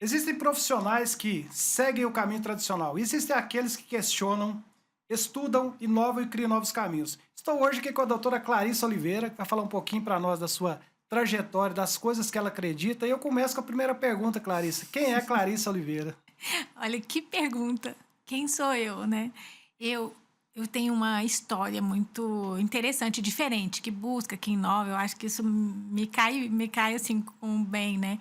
Existem profissionais que seguem o caminho tradicional. Existem aqueles que questionam, estudam, inovam e criam novos caminhos. Estou hoje aqui com a doutora Clarissa Oliveira, que vai falar um pouquinho para nós da sua trajetória, das coisas que ela acredita. E eu começo com a primeira pergunta, Clarissa. Quem é Clarissa Oliveira? Olha, que pergunta. Quem sou eu, né? Eu eu tenho uma história muito interessante, diferente, que busca, que inova. Eu acho que isso me cai assim com bem, né?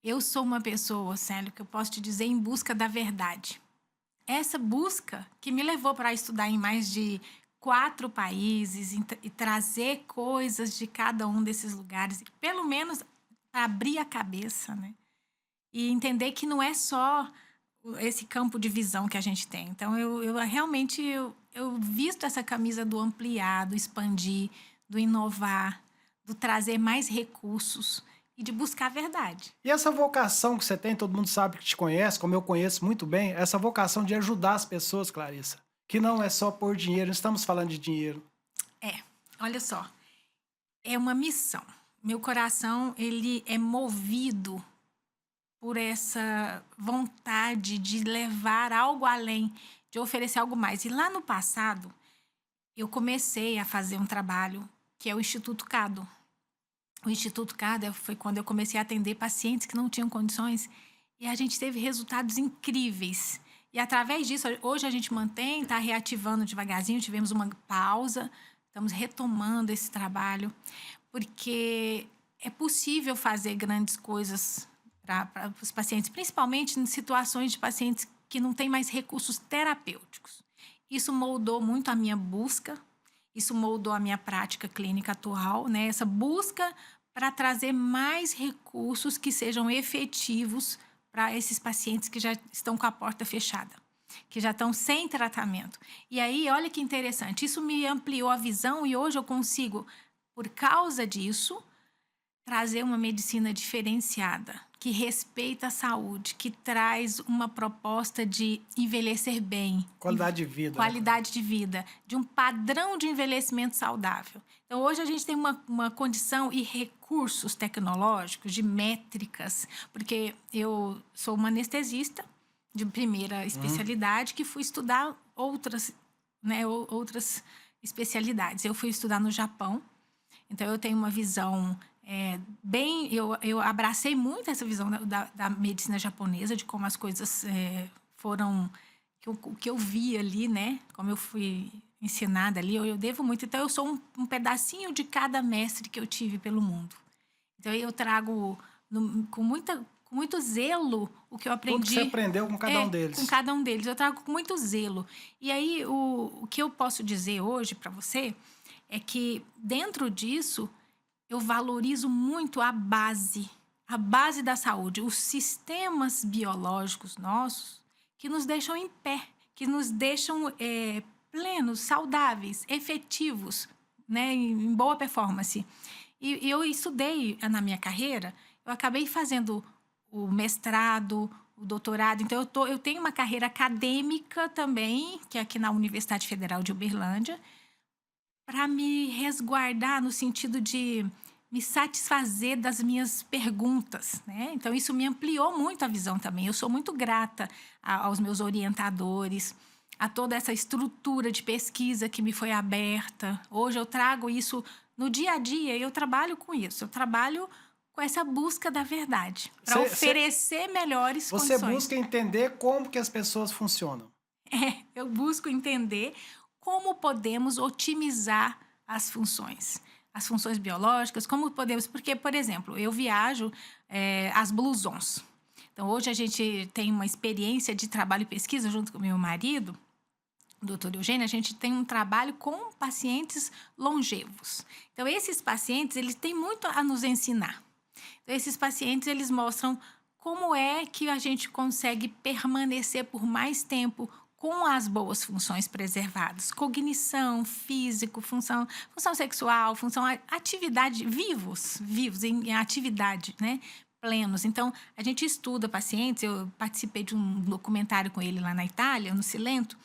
Eu sou uma pessoa, Célio, que eu posso te dizer em busca da verdade. Essa busca que me levou para estudar em mais de 4 países e trazer coisas de cada um desses lugares, pelo menos pra abrir a cabeça, né? E entender que não é só esse campo de visão que a gente tem. Então, eu realmente eu visto essa camisa do ampliar, do expandir, do inovar, do trazer mais recursos e de buscar a verdade. E essa vocação que você tem, todo mundo sabe que te conhece, como eu conheço muito bem, essa vocação de ajudar as pessoas, Clarissa. Que não é só por dinheiro, não estamos falando de dinheiro. É, olha só, é uma missão. Meu coração, ele é movido por essa vontade de levar algo além, de oferecer algo mais. E lá no passado, eu comecei a fazer um trabalho que é o Instituto Cado. O Instituto Cado foi quando eu comecei a atender pacientes que não tinham condições e a gente teve resultados incríveis. E através disso, hoje a gente mantém, está reativando devagarzinho, tivemos uma pausa, estamos retomando esse trabalho, porque é possível fazer grandes coisas para os pacientes, principalmente em situações de pacientes que não têm mais recursos terapêuticos. Isso moldou muito a minha busca, isso moldou a minha prática clínica atual, né? Essa busca para trazer mais recursos que sejam efetivos para esses pacientes que já estão com a porta fechada, que já estão sem tratamento. E aí, olha que interessante, isso me ampliou a visão e hoje eu consigo, por causa disso, trazer uma medicina diferenciada, que respeita a saúde, que traz uma proposta de envelhecer bem, Qualidade de vida, né, Clarissa? qualidade de vida, de um padrão de envelhecimento saudável. Então, hoje a gente tem uma condição e recursos tecnológicos, de métricas, porque eu sou uma anestesista de primeira especialidade que fui estudar outras, né, outras especialidades. Eu fui estudar no Japão, então eu tenho uma visão bem. Eu abracei muito essa visão da medicina japonesa, de como as coisas foram. O que eu vi ali, né? Como eu fui ensinada ali, eu devo muito. Então eu sou um pedacinho de cada mestre que eu tive pelo mundo. Então eu trago com muito zelo o que eu Tudo que você aprendi. aprendeu com cada um Com deles. cada um deles. Eu trago com muito zelo. E aí, o que eu posso dizer hoje para você é que, dentro disso, eu valorizo muito a base da saúde, os sistemas biológicos nossos que nos deixam em pé, que nos deixam plenos, saudáveis, efetivos, né, em boa performance. E eu estudei na minha carreira, eu acabei fazendo o mestrado, o doutorado, então eu tenho uma carreira acadêmica também, que é aqui na Universidade Federal de Uberlândia, para me resguardar no sentido de me satisfazer das minhas perguntas, né? Então isso me ampliou muito a visão também. Eu sou muito grata aos meus orientadores, a toda essa estrutura de pesquisa que me foi aberta. Hoje eu trago isso no dia a dia e eu trabalho com isso. Eu trabalho com essa busca da verdade, para Você, oferecer melhores você condições. busca entender como que as pessoas funcionam. Eu busco entender como podemos otimizar as funções biológicas, como podemos. Porque, por exemplo, eu viajo as Blue Zones. Então, hoje a gente tem uma experiência de trabalho e pesquisa junto com o meu marido, o doutor Eugênio, a gente tem um trabalho com pacientes longevos. Então, esses pacientes, eles têm muito a nos ensinar. Então, esses pacientes, eles mostram como é que a gente consegue permanecer por mais tempo com as boas funções preservadas. Cognição, físico, função sexual, função atividade, vivos em atividade, né? Plenos. Então, a gente estuda pacientes, eu participei de um documentário com ele lá na Itália, no Cilento,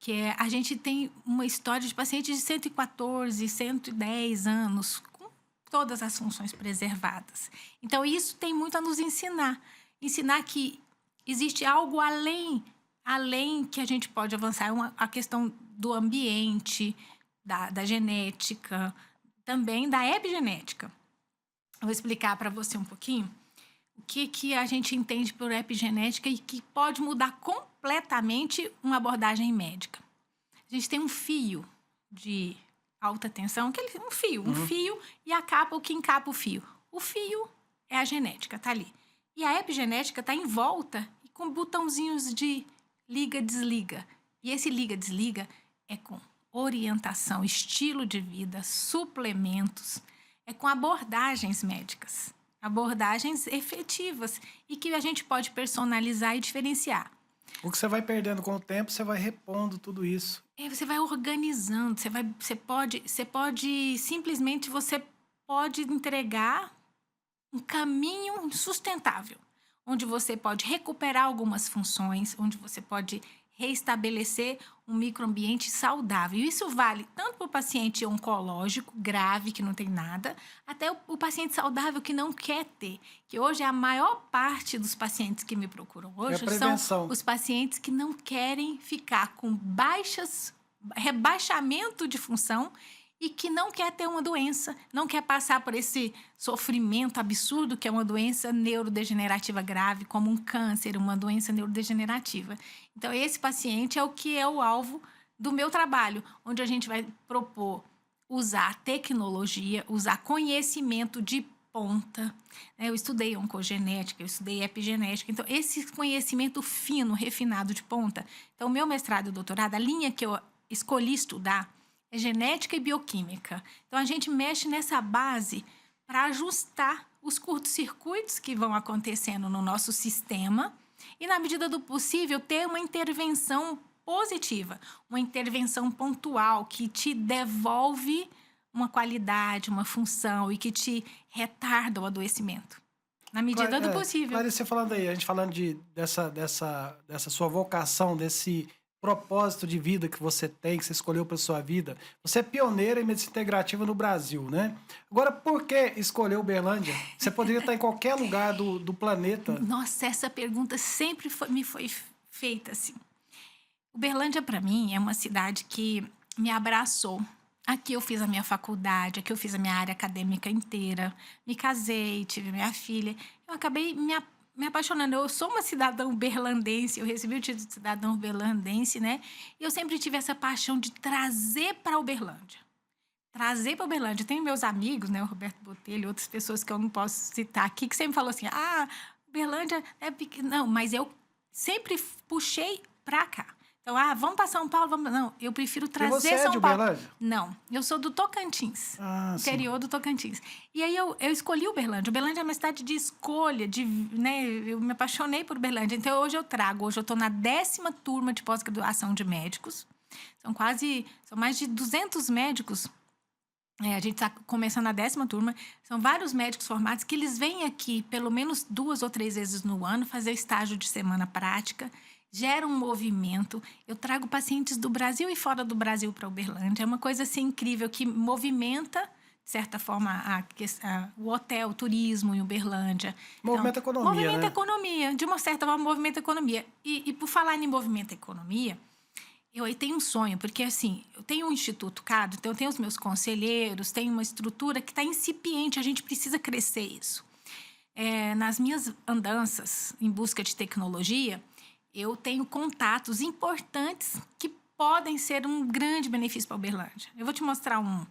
que a gente tem uma história de pacientes de 114, 110 anos, com todas as funções preservadas. Então, isso tem muito a nos ensinar. ensinar que existe algo além que a gente pode avançar, a questão do ambiente, da genética, também da epigenética. Eu vou explicar para você um pouquinho o que a gente entende por epigenética e que pode mudar completamente uma abordagem médica. A gente tem um fio de alta tensão, um fio e o que encapa o fio. O fio é a genética, tá ali. E a epigenética tá em volta e com botãozinhos de liga-desliga. E esse liga-desliga é com orientação, estilo de vida, suplementos, é com abordagens médicas, abordagens efetivas e que a gente pode personalizar e diferenciar. O que você vai perdendo com o tempo, você vai repondo tudo isso. Você vai organizando, simplesmente você pode entregar um caminho sustentável, onde você pode recuperar algumas funções, onde você pode reestabelecer um microambiente saudável. E isso vale tanto para o paciente oncológico grave, que não tem nada, até o paciente saudável que não quer ter. Que hoje é a maior parte dos pacientes que me procuram hoje são os pacientes que não querem ficar com rebaixamento de função e que não quer ter uma doença, não quer passar por esse sofrimento absurdo que é uma doença neurodegenerativa grave, como um câncer, uma doença neurodegenerativa. Então, esse paciente é o alvo do meu trabalho, onde a gente vai propor usar tecnologia, usar conhecimento de ponta. Eu estudei oncogenética, eu estudei epigenética. Então, esse conhecimento fino, refinado de ponta. Então, o meu mestrado e doutorado, a linha que eu escolhi estudar é genética e bioquímica. Então, a gente mexe nessa base para ajustar os curtos-circuitos que vão acontecendo no nosso sistema e, na medida do possível, ter uma intervenção positiva, uma intervenção pontual que te devolve uma qualidade, uma função e que te retarda o adoecimento, na medida do possível. Clarice, você falando aí, a gente falando dessa sua vocação, desse propósito de vida que você tem, que você escolheu para sua vida. Você é pioneira em medicina integrativa no Brasil, né? Agora, por que escolheu Uberlândia? Você poderia estar em qualquer lugar do planeta. Nossa, essa pergunta sempre me foi feita assim. Uberlândia, para mim, é uma cidade que me abraçou. Aqui eu fiz a minha faculdade, aqui eu fiz a minha área acadêmica inteira. Me casei, tive minha filha. Eu acabei me apaixonando. Eu sou uma cidadã uberlandense, eu recebi o título de cidadã uberlandense, né? E eu sempre tive essa paixão de trazer para Uberlândia. Trazer para Uberlândia. Tenho meus amigos, né? O Roberto Botelho, outras pessoas que eu não posso citar aqui, que sempre falou assim, Uberlândia é pequena. Não, mas eu sempre puxei para cá. Então, vamos para São Paulo, vamos... Não, eu prefiro trazer você São de Paulo. Uberlândia? Não, eu sou do Tocantins, interior do Tocantins. E aí eu escolhi Uberlândia. Uberlândia é uma cidade de escolha, né? Eu me apaixonei por Uberlândia. Então, hoje eu estou na 10ª turma de pós-graduação de médicos. São mais de 200 médicos. A gente está começando a 10ª turma. São vários médicos formados que eles vêm aqui pelo menos 2 ou 3 vezes no ano fazer estágio de semana prática. Gera um movimento. Eu trago pacientes do Brasil e fora do Brasil para Uberlândia. É uma coisa assim incrível que movimenta, de certa forma, o hotel, o turismo em Uberlândia. Movimenta a economia, movimenta a economia. De uma certa forma, movimenta a economia. E por falar em movimento a economia, eu aí tenho um sonho, porque assim, eu tenho um Instituto CADO, então eu tenho os meus conselheiros, tenho uma estrutura que está incipiente, a gente precisa crescer isso. Nas minhas andanças em busca de tecnologia, eu tenho contatos importantes que podem ser um grande benefício para a Uberlândia. Eu vou te mostrar um.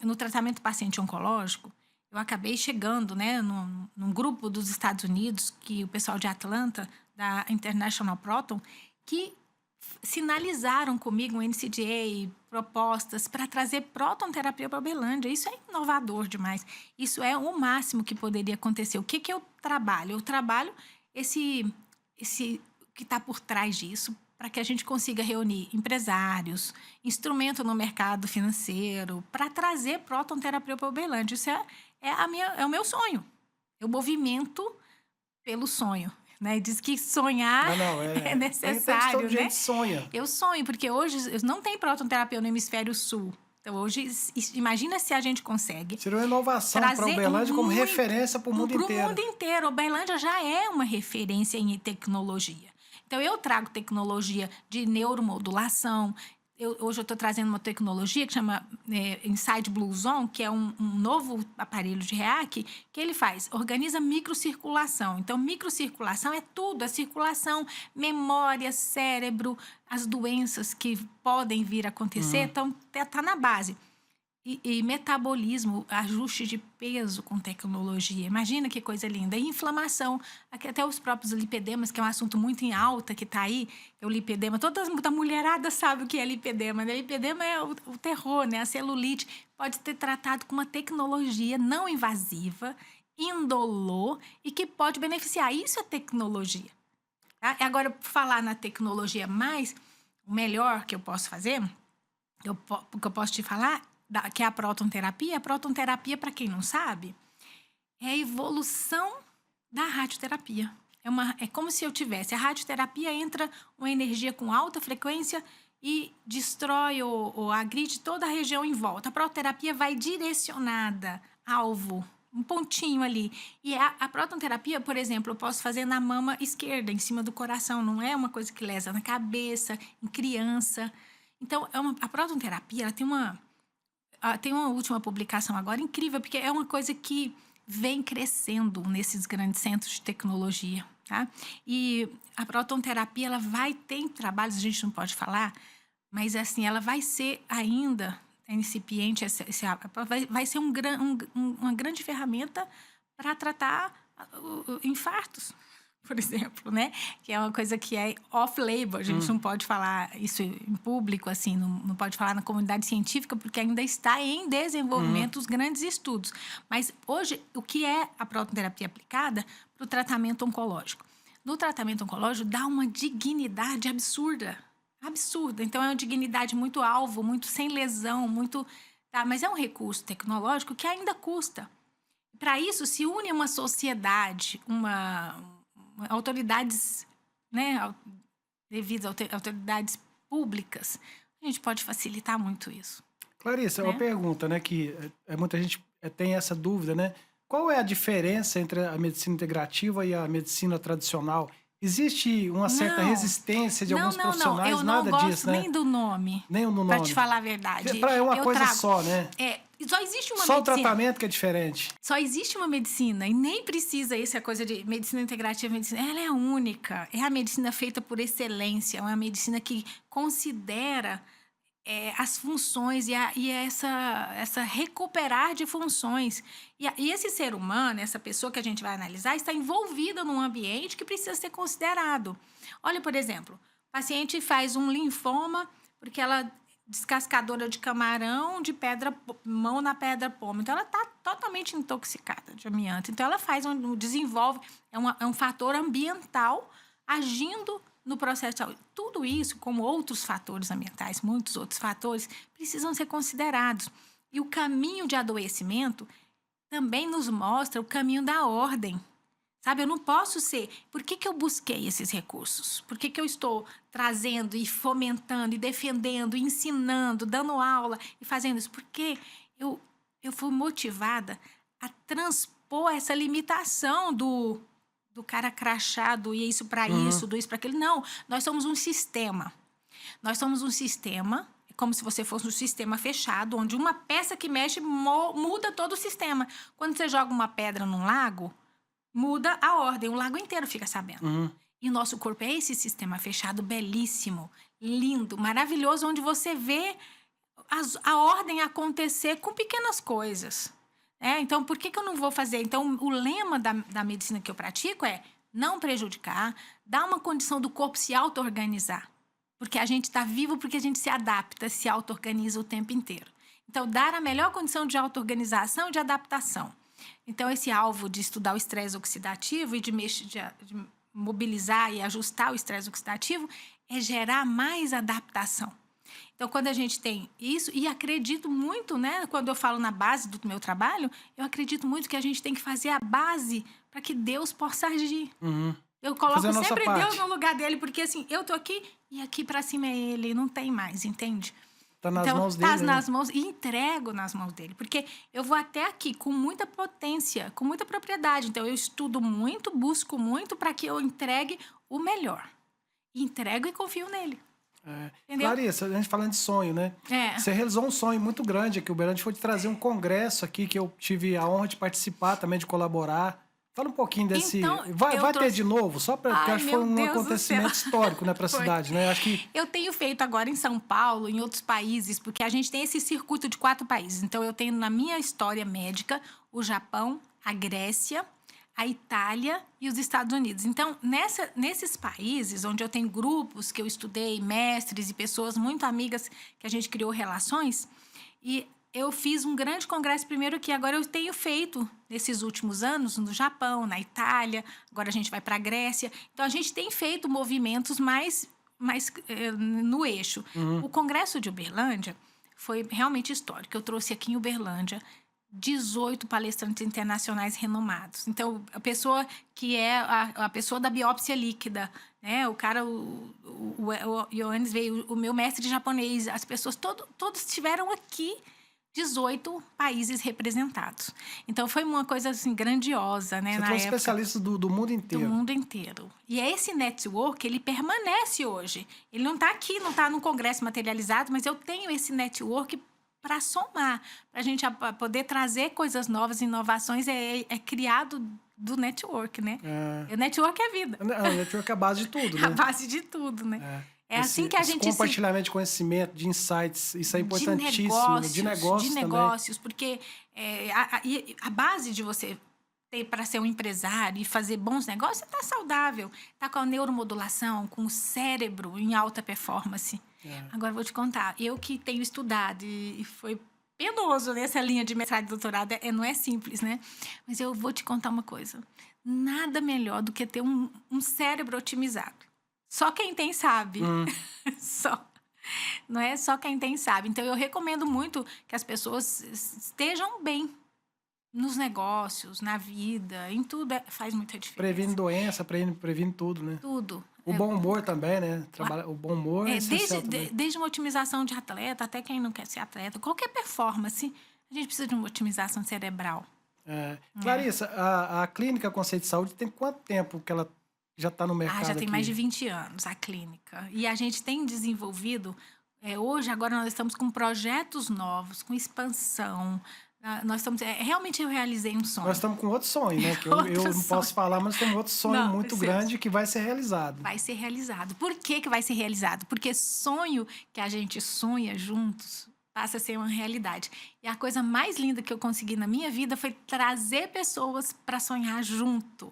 No tratamento paciente oncológico, eu acabei chegando, né, num grupo dos Estados Unidos, que o pessoal de Atlanta, da International Proton, que sinalizaram comigo um NCDA, propostas para trazer protonterapia para a Uberlândia. Isso é inovador demais. Isso é o máximo que poderia acontecer. O que eu trabalho? Eu trabalho esse que está por trás disso, para que a gente consiga reunir empresários, instrumento no mercado financeiro, para trazer protonterapia para Uberlândia. Isso é o meu sonho. Eu movimento pelo sonho. Né? Diz que sonhar é necessário. Tem gente sonha. Eu sonho, porque hoje não tem protonterapia no hemisfério sul. Então, hoje, imagina se a gente consegue Seria uma inovação para Uberlândia como referência para o mundo inteiro. Para o mundo inteiro. Uberlândia já é uma referência em tecnologia. Então, eu trago tecnologia de neuromodulação. Hoje eu estou trazendo uma tecnologia que chama Inside Blue Zone, que é um novo aparelho de REAC, que ele organiza microcirculação. Então, microcirculação é tudo, a circulação, memória, cérebro, as doenças que podem vir a acontecer, então está na base. E metabolismo, ajuste de peso com tecnologia. Imagina que coisa linda. E inflamação, até os próprios lipedemas, que é um assunto muito em alta, que está aí, é o lipedema. Toda a mulherada sabe o que é lipedema, né? Lipedema é o terror, né? A celulite pode ser tratado com uma tecnologia não invasiva, indolor e que pode beneficiar. Isso é tecnologia. Tá? Agora, falar na tecnologia mais, o melhor que eu posso fazer, que eu posso te falar, que é a protonterapia. A protonterapia, para quem não sabe, é a evolução da radioterapia. É como se eu tivesse... A radioterapia entra uma energia com alta frequência e destrói ou agride toda a região em volta. A prototerapia vai direcionada, alvo, um pontinho ali. E a protonterapia, por exemplo, eu posso fazer na mama esquerda, em cima do coração. Não é uma coisa que lesa na cabeça, em criança. Então, a protonterapia, ela tem uma última publicação agora incrível, porque é uma coisa que vem crescendo nesses grandes centros de tecnologia, tá? E a protonterapia, ela vai ter trabalhos, a gente não pode falar, mas assim, ela vai ser ainda incipiente, vai ser uma grande ferramenta para tratar infartos, por exemplo, né? Que é uma coisa que é off-label, a gente não pode falar isso em público, assim, não pode falar na comunidade científica, porque ainda está em desenvolvimento os grandes estudos. Mas hoje, o que é a prototerapia aplicada para o tratamento oncológico? No tratamento oncológico, dá uma dignidade absurda. Então, é uma dignidade muito alvo, muito sem lesão, muito... Tá? Mas é um recurso tecnológico que ainda custa. Para isso, se une uma sociedade, autoridades, né, devido a autoridades públicas, a gente pode facilitar muito isso. Clarissa, uma pergunta, né, que muita gente tem essa dúvida, né? Qual é a diferença entre a medicina integrativa e a medicina tradicional? Existe uma certa resistência de alguns profissionais, eu nada não disso, gosto né? nem do nome. Nem do nome. Para te falar a verdade. É uma coisa só, né? Só existe uma só medicina. O tratamento que é diferente. Só existe uma medicina e nem precisa essa coisa de medicina integrativa, medicina. Ela é única. É a medicina feita por excelência. É uma medicina que considera as funções e essa recuperar de funções. E esse ser humano, essa pessoa que a gente vai analisar, está envolvida num ambiente que precisa ser considerado. Olha, por exemplo, o paciente faz um linfoma porque ela descascadora de camarão, de mão na pedra poma. Então, ela está totalmente intoxicada de amianto. Então, ela desenvolve, é um fator ambiental agindo no processo de saúde. Tudo isso, como outros fatores ambientais, muitos outros fatores, precisam ser considerados. E o caminho de adoecimento também nos mostra o caminho da ordem. Sabe, eu não posso ser... Por que eu busquei esses recursos? Por que eu estou trazendo e fomentando e defendendo, e ensinando, dando aula e fazendo isso? Porque eu fui motivada a transpor essa limitação do cara crachado e isso para isso, do isso para aquilo. Não, nós somos um sistema. Nós somos um sistema, como se você fosse um sistema fechado, onde uma peça que mexe muda todo o sistema. Quando você joga uma pedra num lago, muda a ordem, o lago inteiro fica sabendo. E o nosso corpo é esse sistema fechado, belíssimo, lindo, maravilhoso, onde você vê a ordem acontecer com pequenas coisas. Então, por que eu não vou fazer? Então, o lema da medicina que eu pratico é não prejudicar, dar uma condição do corpo se auto-organizar. Porque a gente está vivo porque a gente se adapta, se auto-organiza o tempo inteiro. Então, dar a melhor condição de auto-organização e de adaptação. Então, esse alvo de estudar o estresse oxidativo e de mobilizar e ajustar o estresse oxidativo é gerar mais adaptação. Então, quando a gente tem isso, e acredito muito, né? Quando eu falo na base do meu trabalho, eu acredito muito que a gente tem que fazer a base para que Deus possa agir. Eu coloco sempre Deus no lugar dele, porque assim, eu tô aqui e aqui para cima é ele, não tem mais, entende? Tá nas Então, mãos tá dele, nas mãos e entrego nas mãos dele. Porque eu vou até aqui com muita potência, com muita propriedade. Então, eu estudo muito, busco muito para que eu entregue o melhor. Entrego e confio nele. Entendeu? Clarissa, a gente falando de sonho, né? É. Você realizou um sonho muito grande aqui. O Uberlândia foi de trazer um congresso aqui que eu tive a honra de participar também, de colaborar. Fala um pouquinho desse... Então, vai eu ter trouxe- de novo? Só para porque Ai, acho que foi meu um Deus do acontecimento céu. histórico, né, para a Foi. cidade, né? Acho que Eu tenho feito agora em São Paulo, em outros países, porque a gente tem esse circuito de 4 países. Então, eu tenho na minha história médica o Japão, a Grécia, a Itália e os Estados Unidos. Então, nesses países onde eu tenho grupos que eu estudei, mestres e pessoas muito amigas que a gente criou relações, e eu fiz um grande congresso primeiro que agora eu tenho feito nesses últimos anos no Japão, na Itália, agora a gente vai para a Grécia. Então, a gente tem feito movimentos mais no eixo. O Congresso de Uberlândia foi realmente histórico. Eu trouxe aqui em Uberlândia 18 palestrantes internacionais renomados. Então, a pessoa que é a pessoa da biópsia líquida, né? O cara, o Ioannis veio, o meu mestre japonês, as pessoas, todos estiveram aqui, 18 países representados. Então, foi uma coisa assim, grandiosa, né? você na trouxe época. especialistas do mundo Do inteiro. mundo inteiro. E esse network, ele permanece hoje. Ele não está aqui, não está num congresso materializado, mas eu tenho esse network para somar, para a gente poder trazer coisas novas, inovações, é criado do network, né? O network é vida. O network é a base de tudo, né? A base de tudo, né? É assim que a esse gente compartilhamento de conhecimento, de insights, isso é importantíssimo. De negócios também. Porque a base de você ter para ser um empresário e fazer bons negócios, tá saudável, tá com a neuromodulação, com o cérebro em alta performance. Agora eu vou te contar, eu que tenho estudado e foi penoso nessa linha de mestrado e doutorado, não é simples, né? Mas eu vou te contar uma coisa, nada melhor do que ter um cérebro otimizado. Só quem tem sabe. Só. Não é só quem tem sabe. Então, eu recomendo muito que as pessoas estejam bem nos negócios, na vida, em tudo. Faz muita diferença. Previne doença, previne tudo, né? Tudo. O bom humor também, né? O bom humor é essencial também. Desde uma otimização de atleta, até quem não quer ser atleta, qualquer performance, a gente precisa de uma otimização cerebral. Clarissa, a Clínica Conceito de Saúde tem quanto tempo que ela já está no mercado? Já tem aqui? mais de 20 anos a clínica. E a gente tem desenvolvido, hoje, agora nós estamos com projetos novos, com expansão. Nós estamos, realmente eu realizei um sonho. Nós estamos com outro sonho, né? Que eu não posso falar, mas temos outro sonho muito grande que vai ser realizado. Vai ser realizado. Por que vai ser realizado? Porque sonho que a gente sonha juntos passa a ser uma realidade. E a coisa mais linda que eu consegui na minha vida foi trazer pessoas para sonhar junto.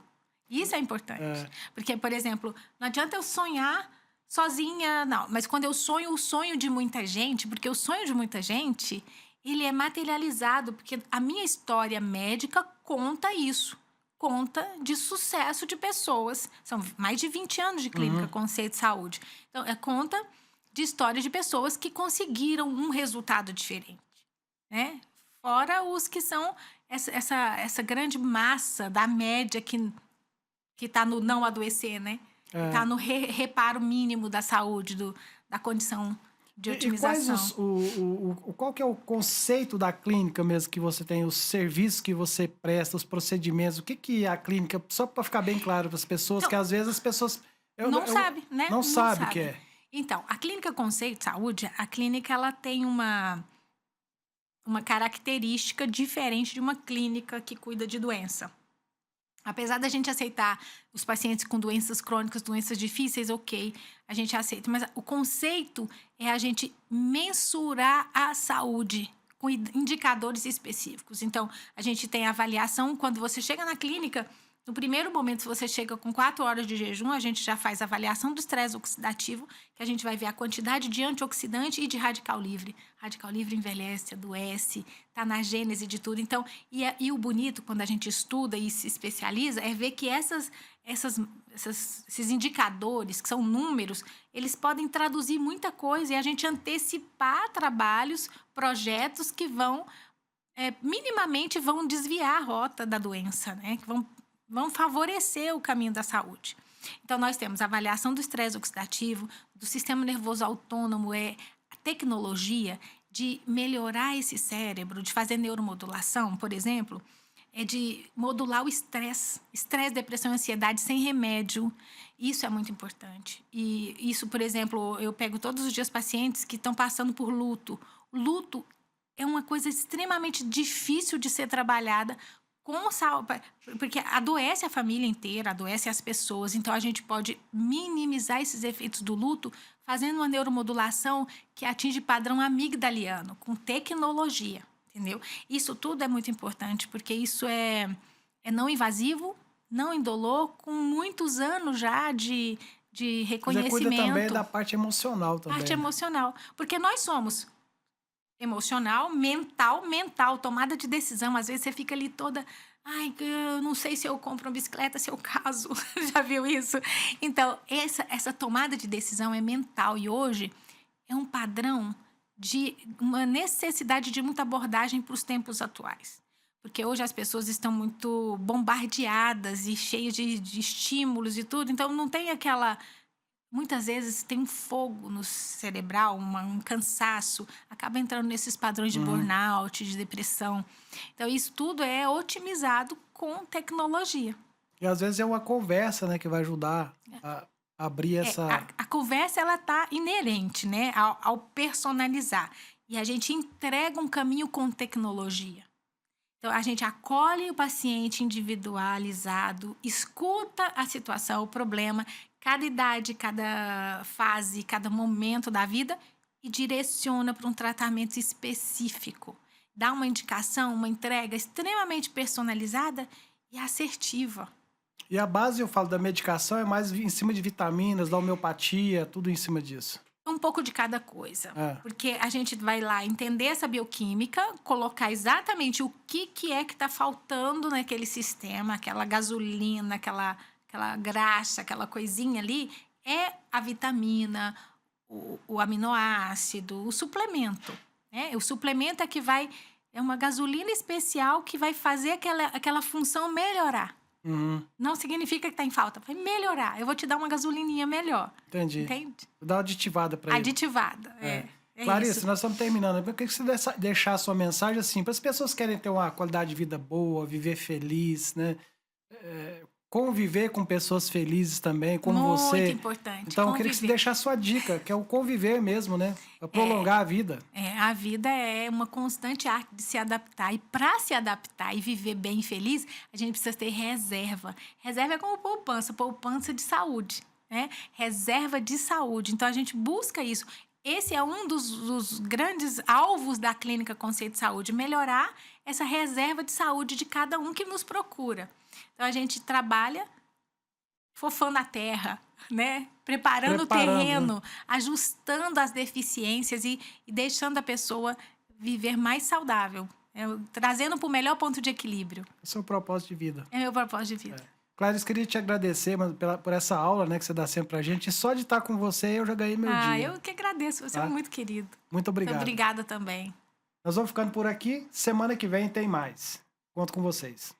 Isso é importante. Porque, por exemplo, não adianta eu sonhar sozinha, não. Mas quando eu sonho o sonho de muita gente, porque o sonho de muita gente, ele é materializado, porque a minha história médica conta isso. Conta de sucesso de pessoas. São mais de 20 anos de clínica Conceito de Saúde. Então, é conta de história de pessoas que conseguiram um resultado diferente, né? Fora os que são essa grande massa da média que está no não adoecer, né? Está no reparo mínimo da saúde, da condição de otimização. E qual que é o conceito da clínica mesmo que você tem, os serviços que você presta, os procedimentos, o que é a clínica? Só para ficar bem claro para as pessoas, que às vezes as pessoas... Não sabem, né? Não sabe o que é. Então, a Clínica Conceito de Saúde, a clínica ela tem uma característica diferente de uma clínica que cuida de doença. Apesar da gente aceitar os pacientes com doenças crônicas, doenças difíceis, ok, a gente aceita. Mas o conceito é a gente mensurar a saúde com indicadores específicos. Então, a gente tem avaliação, quando você chega na clínica, no primeiro momento, se você chega com 4 horas de jejum, a gente já faz a avaliação do estresse oxidativo, que a gente vai ver a quantidade de antioxidante e de radical livre. Radical livre envelhece, adoece, está na gênese de tudo. Então, e o bonito, quando a gente estuda e se especializa, é ver que esses indicadores, que são números, eles podem traduzir muita coisa e a gente antecipar trabalhos, projetos que minimamente vão desviar a rota da doença, né? Que vão favorecer o caminho da saúde. Então, nós temos a avaliação do estresse oxidativo, do sistema nervoso autônomo, tecnologia de melhorar esse cérebro, de fazer neuromodulação, por exemplo, é de modular o estresse. Estresse, depressão e ansiedade sem remédio. Isso é muito importante. E isso, por exemplo, eu pego todos os dias pacientes que estão passando por luto. O luto é uma coisa extremamente difícil de ser trabalhada com saúde, porque adoece a família inteira, adoece as pessoas. Então, a gente pode minimizar esses efeitos do luto fazendo uma neuromodulação que atinge padrão amigdaliano, com tecnologia. Entendeu? Isso tudo é muito importante, porque isso é não invasivo, não indolor, com muitos anos já de reconhecimento. Você cuida também da parte emocional também. Parte emocional. Porque nós somos emocional, mental, tomada de decisão. Às vezes você fica ali toda... Ai, eu não sei se eu compro uma bicicleta, se eu caso. Já viu isso? Então, essa tomada de decisão é mental. E hoje é um padrão de uma necessidade de muita abordagem para os tempos atuais. Porque hoje as pessoas estão muito bombardeadas e cheias de estímulos e tudo, então não tem aquela... Muitas vezes tem um fogo no cerebral, um cansaço, acaba entrando nesses padrões de burnout, de depressão. Então, isso tudo é otimizado com tecnologia. E às vezes é uma conversa, né, que vai ajudar a abrir essa... A conversa, ela tá inerente, né, ao personalizar. E a gente entrega um caminho com tecnologia. Então, a gente acolhe o paciente individualizado, escuta a situação, o problema, cada idade, cada fase, cada momento da vida e direciona para um tratamento específico. Dá uma indicação, uma entrega extremamente personalizada e assertiva. E a base, eu falo, da medicação é mais em cima de vitaminas, da homeopatia, tudo em cima disso. Um pouco de cada coisa. Porque a gente vai lá entender essa bioquímica, colocar exatamente o que é que está faltando naquele sistema, aquela gasolina, aquela graxa, aquela coisinha ali, é a vitamina, o aminoácido, o suplemento. Né? O suplemento é uma gasolina especial que vai fazer aquela função melhorar. Não significa que está em falta, vai melhorar. Eu vou te dar uma gasolininha melhor. Entendi. Entende? Vou dar uma aditivada para ele. Aditivada, Clarice, isso. nós estamos terminando. Eu queria que você deixar a sua mensagem assim, para as pessoas que querem ter uma qualidade de vida boa, viver feliz, né? Conviver com pessoas felizes também, como muito você. Muito importante. Então, eu queria que você deixasse a sua dica, que é o conviver mesmo, né? Para prolongar a vida. A vida é uma constante arte de se adaptar. E para se adaptar e viver bem e feliz, a gente precisa ter reserva. Reserva é como poupança de saúde. Né? Reserva de saúde. Então, a gente busca isso. Esse é um dos grandes alvos da Clínica Conceito de Saúde, melhorar essa reserva de saúde de cada um que nos procura. Então, a gente trabalha fofando a terra, né? Preparando o terreno, ajustando as deficiências e deixando a pessoa viver mais saudável, trazendo para o melhor ponto de equilíbrio. Esse é o propósito de vida. É meu propósito de vida. Clarice, queria te agradecer por essa aula, né, que você dá sempre pra gente. E só de estar com você, eu já ganhei meu dia. Eu que agradeço. Você é muito querido. Muito obrigado. Muito obrigada também. Nós vamos ficando por aqui. Semana que vem tem mais. Conto com vocês.